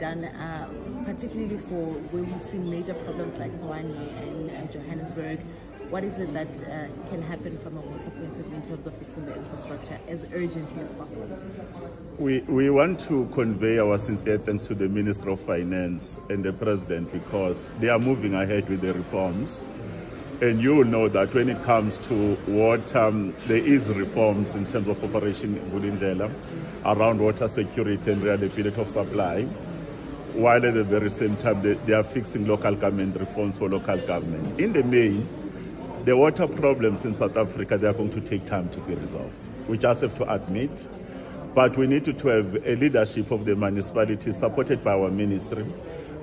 done, particularly for where we've seen major problems like Tshwane and Johannesburg? What is it that can happen from a water point of view in terms of fixing the infrastructure as urgently as possible? We want to convey our sincere thanks to the Minister of Finance and the President because they are moving ahead with the reforms. And you will know that when it comes to water, there is reforms in terms of Operation Vulindlela around water security and reliability of supply, while at the very same time they are fixing local government reforms for local government. In the main, the water problems in South Africa, they are going to take time to be resolved. We just have to admit, but we need to have a leadership of the municipalities supported by our ministry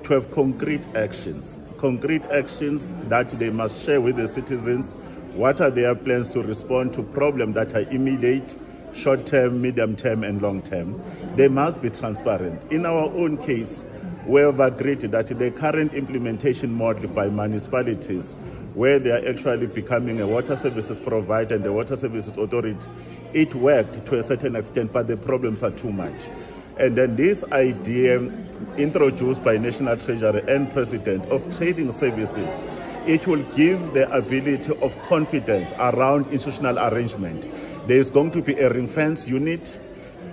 to have concrete actions that they must share with the citizens. What are their plans to respond to problems that are immediate, short-term, medium-term, and long-term? They must be transparent. In our own case, we have agreed that the current implementation model by municipalities, where they are actually becoming a water services provider and the water services authority, it worked to a certain extent, but the problems are too much. And then this idea introduced by National Treasury and President of trading services, it will give the ability of confidence around institutional arrangement. There is going to be a ring-fence unit,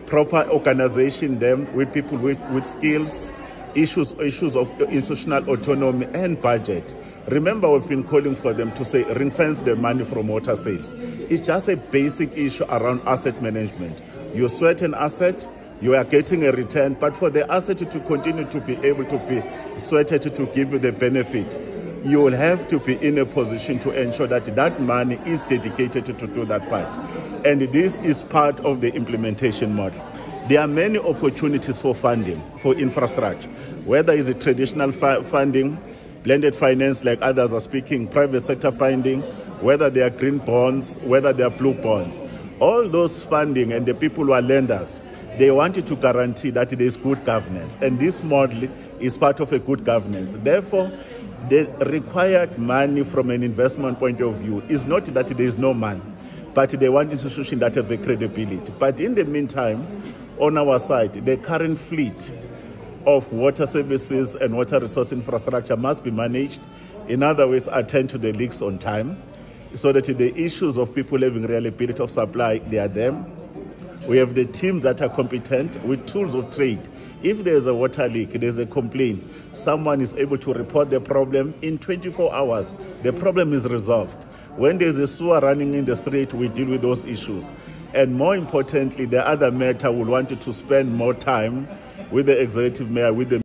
proper organization them with people with skills, issues of institutional autonomy and budget. Remember, we've been calling for them to say ring-fence the money from water sales. It's just a basic issue around asset management. You sweat an asset, you are getting a return, but for the asset to continue to be able to be sweated to give you the benefit, you will have to be in a position to ensure that that money is dedicated to do that part. And this is part of the implementation model. There are many opportunities for funding, for infrastructure, whether it's a traditional funding, blended finance like others are speaking, private sector funding, whether they are green bonds, whether they are blue bonds. All those funding and the people who are lenders, they wanted to guarantee that there is good governance. And this model is part of a good governance. Therefore, the required money from an investment point of view is not that there is no money, but they want institutions that have a credibility. But in the meantime, on our side, the current fleet of water services and water resource infrastructure must be managed. In other words, attend to the leaks on time, so that the issues of people having reliability of supply, they are there. We have the teams that are competent with tools of trade. If there's a water leak, there's a complaint, someone is able to report the problem in 24 hours. The problem is resolved. When there's a sewer running in the street, we deal with those issues. And more importantly, the other matter will want to spend more time with the executive mayor, with the